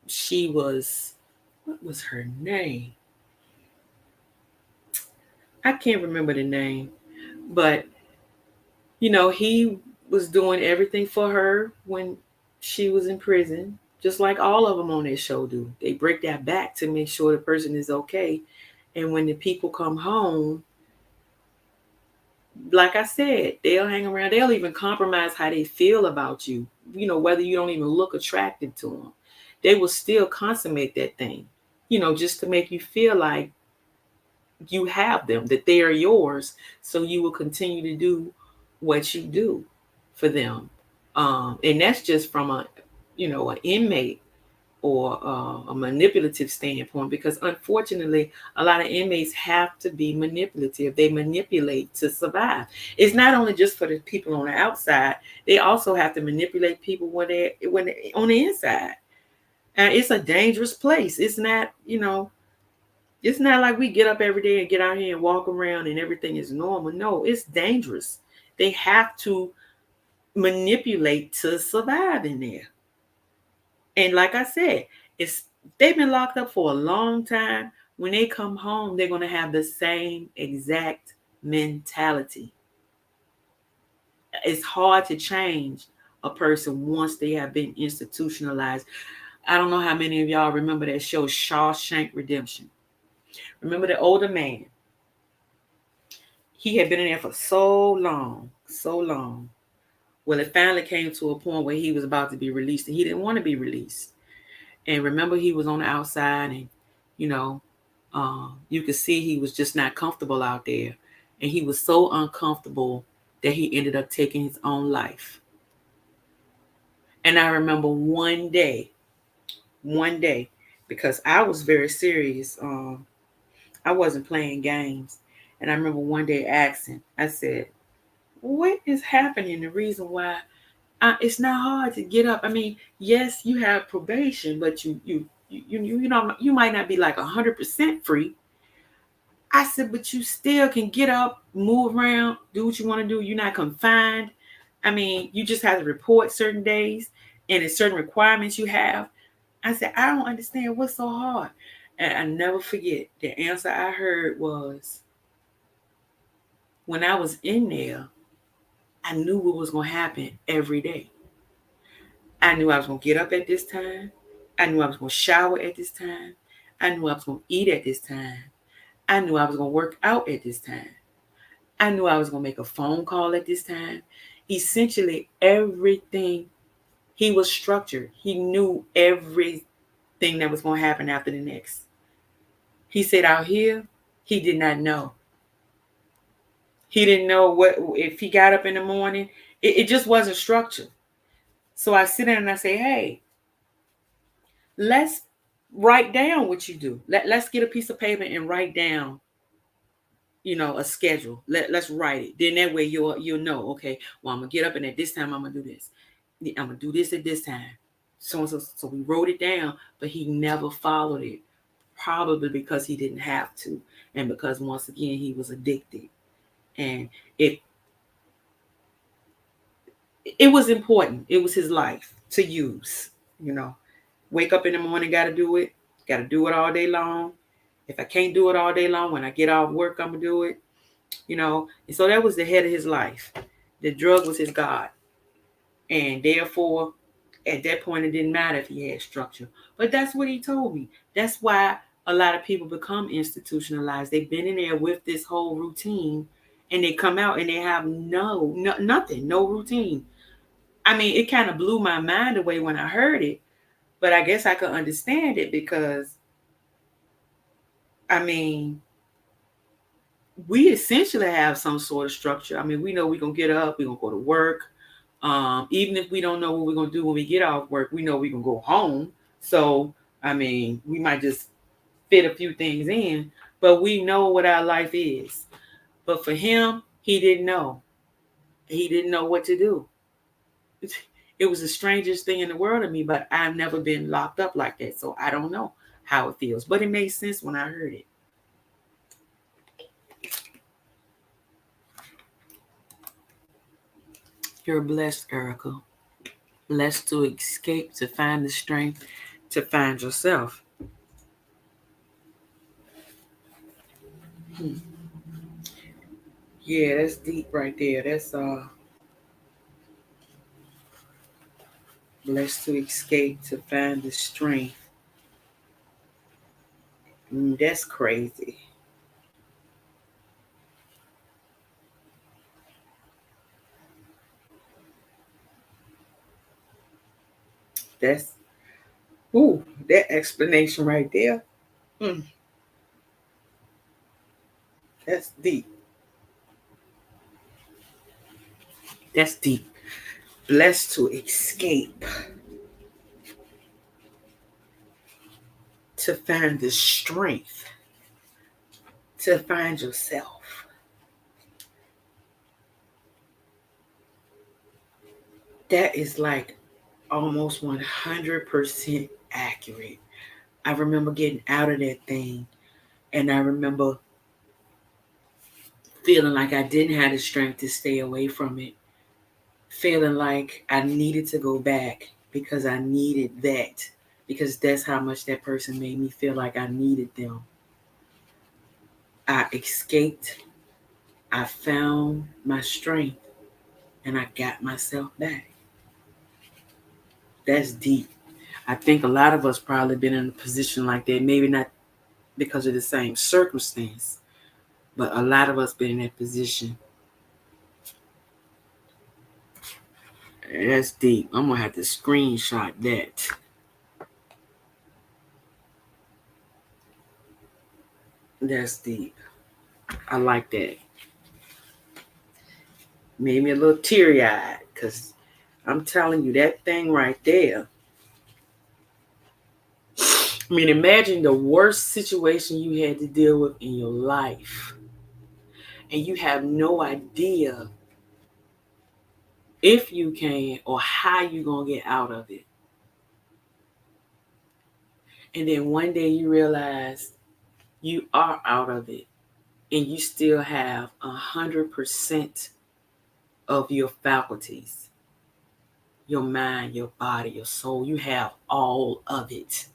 She was, what was her name? I can't remember the name, but he was doing everything for her when she was in prison, just like all of them on that show do. They break their back to make sure the person is okay. And when the people come home, like I said, they'll hang around. They'll even compromise how they feel about you, whether you don't even look attractive to them. They will still consummate that thing, just to make you feel like you have them, that they are yours. So you will continue to do what you do for them. And that's just from an inmate or a manipulative standpoint, because unfortunately, a lot of inmates have to be manipulative. They manipulate to survive. It's not only just for the people on the outside; they also have to manipulate people when they're on the inside. And it's a dangerous place. It's not like we get up every day and get out here and walk around and everything is normal. No, it's dangerous. They have to manipulate to survive in there. And like I said, it's they've been locked up for a long time. When they come home, they're going to have the same exact mentality. It's hard to change a person once they have been institutionalized. I don't know how many of y'all remember that show, Shawshank Redemption. Remember the older man? He had been in there for so long, so long. Well, it finally came to a point where he was about to be released, and he didn't want to be released. And remember, he was on the outside, and you know, you could see he was just not comfortable out there, and he was so uncomfortable that he ended up taking his own life. And I remember one day, because I was very serious. I wasn't playing games, and I remember one day asking, I said, "What is happening? The reason why it's not hard to get up. I mean, yes, you have probation, but you might not be like 100% free." I said, "But you still can get up, move around, do what you want to do. You're not confined. I mean, you just have to report certain days and it's certain requirements you have." I said, "I don't understand what's so hard." And I never forget the answer I heard was, when I was in there, I knew what was going to happen every day. I knew I was going to get up at this time. I knew I was going to shower at this time. I knew I was going to eat at this time. I knew I was going to work out at this time. I knew I was going to make a phone call at this time. Essentially, everything, he was structured. He knew everything that was going to happen after the next. He said out here, he did not know. He didn't know what, if he got up in the morning, it just wasn't structured. So I sit down and I say, "Hey, let's write down what you do. Let's get a piece of paper and write down, a schedule. Let's write it. Then that way you'll know, okay, well, I'm gonna get up and at this time I'm gonna do this. I'm gonna do this at this time." So we wrote it down, but he never followed it. Probably because he didn't have to, and because once again he was addicted. And it was important. It was his life to use, Wake up in the morning, gotta do it. Gotta do it all day long. If I can't do it all day long, when I get off work, I'm gonna do it. And so that was the head of his life. The drug was his God. And therefore, at that point, it didn't matter if he had structure. But that's what he told me. That's why a lot of people become institutionalized. They've been in there with this whole routine, and they come out and they have nothing, no routine. I mean, it kind of blew my mind away when I heard it, but I guess I could understand it because, I mean, we essentially have some sort of structure. I mean, we know we're going to get up, we're going to go to work. Even if we don't know what we're going to do when we get off work, we know we're going to go home. So, I mean, we might just fit a few things in, but we know what our life is. But for him, he didn't know. He didn't know what to do. It was the strangest thing in the world to me, but I've never been locked up like that. So I don't know how it feels, but it made sense when I heard it. You're blessed, Erica. Blessed to escape, to find the strength, to find yourself. Yeah, that's deep right there. That's Blessed to escape, to find the strength. That's crazy. That's, ooh, that explanation right there. Mm, that's deep. That's deep. Blessed to escape, to find the strength, to find yourself. That is like almost 100% accurate. I remember getting out of that thing, and I remember feeling like I didn't have the strength to stay away from it, feeling like I needed to go back because I needed that, because that's how much that person made me feel like I needed them. I escaped, I found my strength, and I got myself back. That's deep. I think a lot of us probably been in a position like that, maybe not because of the same circumstance, but a lot of us been in that position. That's deep. I'm gonna have to screenshot that. That's deep. I like that. Made me a little teary eyed because I'm telling you, that thing right there. I mean, imagine the worst situation you had to deal with in your life, and you have no idea if you can or how you gonna get out of it. And then one day you realize you are out of it, and you still have 100% of your faculties, your mind, your body, your soul. You have all of it.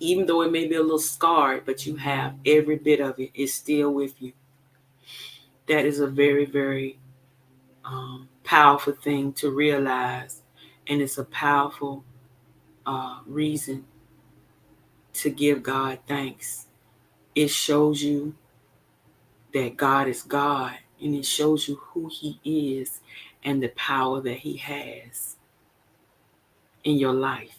Even though it may be a little scarred, but you have every bit of it. It's still with you. That is a very, very powerful thing to realize. And it's a powerful reason to give God thanks. It shows you that God is God, and it shows you who He is and the power that He has in your life.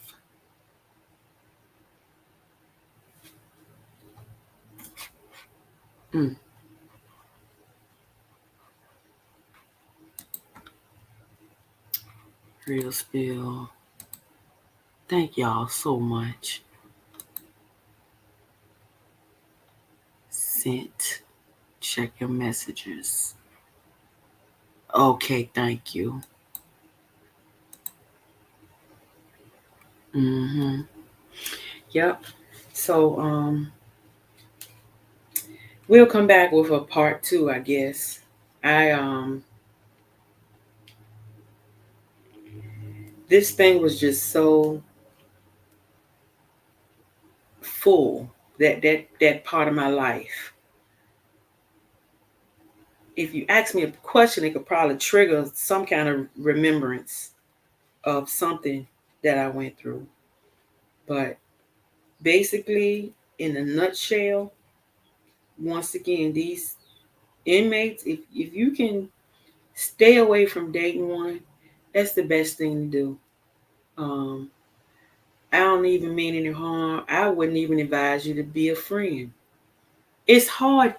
Mm. Real spill. Thank y'all so much. Sent. Check your messages. Okay, thank you. Mm-hmm. Yep. So we'll come back with a part two, I guess. I This thing was just so full, that part of my life. If you ask me a question, it could probably trigger some kind of remembrance of something that I went through. But basically, in a nutshell, once again, these inmates, if you can stay away from dating one, that's the best thing to do. Um, I don't even mean any harm. I wouldn't even advise you to be a friend. It's hard,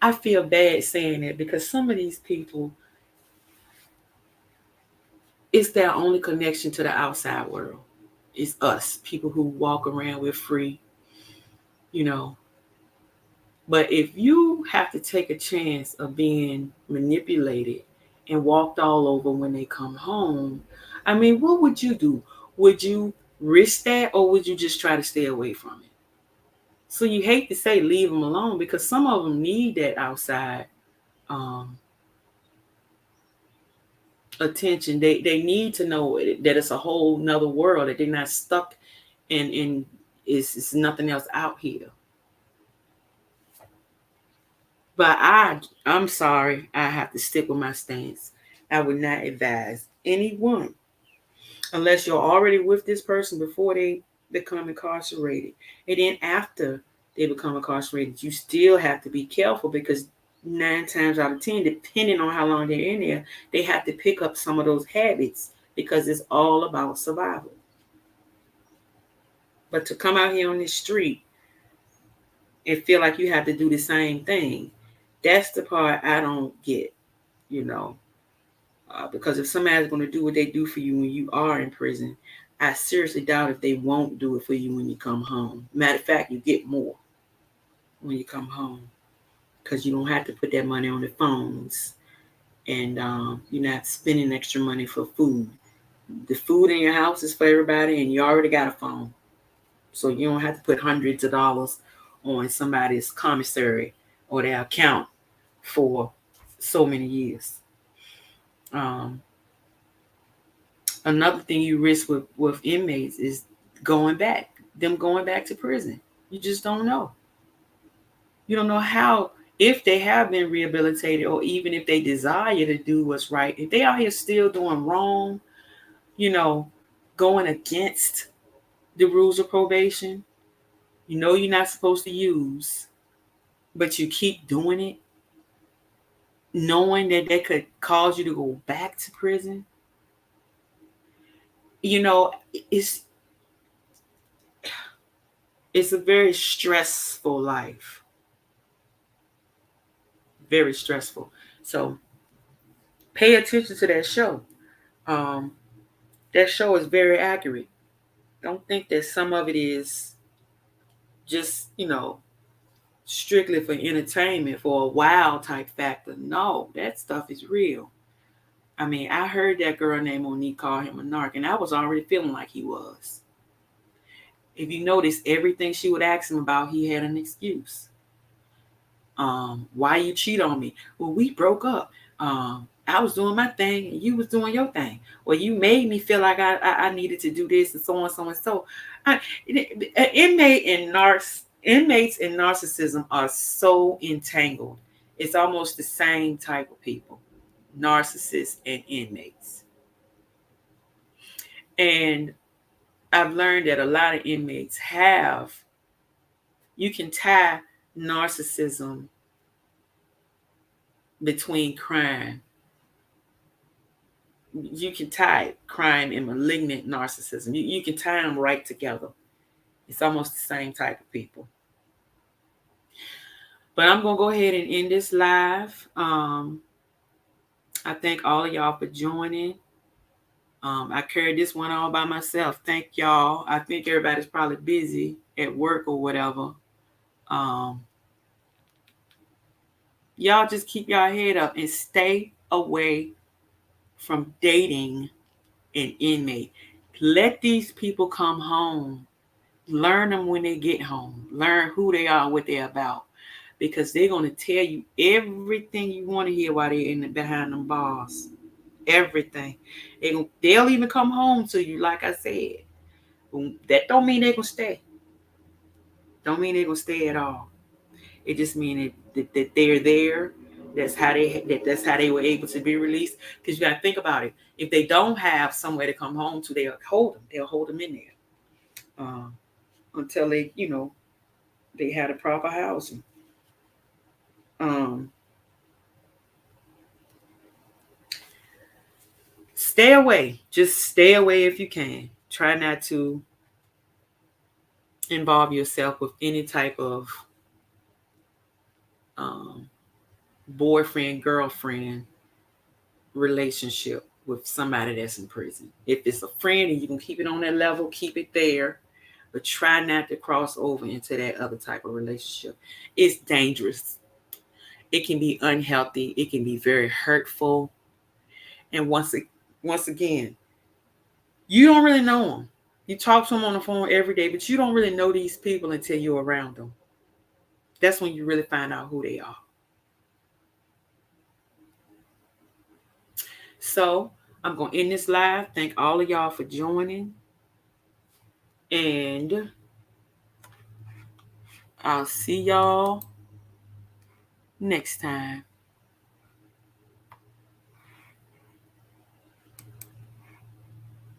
I feel bad saying that because some of these people, it's their only connection to the outside world. It's us, people who walk around, we're free, you know. But if you have to take a chance of being manipulated and walked all over when they come home, I mean, what would you do? Would you risk that, or would you just try to stay away from it? So you hate to say leave them alone because some of them need that outside um, attention. They need to know that it's a whole nother world, that they're not stuck in it's nothing else out here. But I'm sorry, I have to stick with my stance. I would not advise anyone unless you're already with this person before they become incarcerated. And then after they become incarcerated, you still have to be careful because 9 times out of 10, depending on how long they're in there, they have to pick up some of those habits because it's all about survival. But to come out here on this street and feel like you have to do the same thing, that's the part I don't get, you know. Because if somebody's going to do what they do for you when you are in prison, I seriously doubt if they won't do it for you when you come home. Matter of fact, you get more when you come home because you don't have to put that money on the phones, and you're not spending extra money for food. The food in your house is for everybody, and you already got a phone, so you don't have to put hundreds of dollars on somebody's commissary or their account for so many years. Um, Another thing you risk with inmates is them going back to prison. You just don't know. You don't know how, if they have been rehabilitated or even if they desire to do what's right. If they out here still doing wrong, you know, going against the rules of probation, you know you're not supposed to use, but you keep doing it, knowing that that could cause you to go back to prison. You know, it's it's a very stressful life. Very stressful. So pay attention to that show. Um, that show is very accurate. Don't think that some of it is just, strictly for entertainment, for a wow type factor. No, that stuff is real. I mean, I heard that girl named Monique call him a narc, and I was already feeling like he was. If you notice, everything she would ask him about, he had an excuse. Why you cheat on me? Well, we broke up. I was doing my thing and you was doing your thing. Well, you made me feel like I needed to do this and so on, so and so. Inmates and narcissism are so entangled. It's almost the same type of people, narcissists and inmates. And I've learned that a lot of inmates you can tie narcissism between crime. You can tie crime and malignant narcissism. You can tie them right together. It's almost the same type of people. But I'm going to go ahead and end this live. I thank all of y'all for joining. I carried this one all by myself. Thank y'all. I think everybody's probably busy at work or whatever. Y'all just keep y'all head up and stay away from dating an inmate. Let these people come home. Learn them when they get home. Learn who they are, what they're about. Because they're going to tell you everything you want to hear while they're behind them bars. Everything. They'll even come home to you, like I said. That don't mean they're going to stay. Don't mean they're going to stay at all. It just means that they're there. That's how they were able to be released. Because you got to think about it. If they don't have somewhere to come home to, they'll hold them. They'll hold them in there until they had a proper housing. Stay away. Just stay away if you can. Try not to involve yourself with any type of boyfriend, girlfriend relationship with somebody that's in prison. If it's a friend and you can keep it on that level, keep it there. But try not to cross over into that other type of relationship. It's dangerous. It can be unhealthy. It can be very hurtful. And once again, you don't really know them. You talk to them on the phone every day, but you don't really know these people until you're around them. That's when you really find out who they are. So I'm going to end this live. Thank all of y'all for joining. And I'll see y'all next time.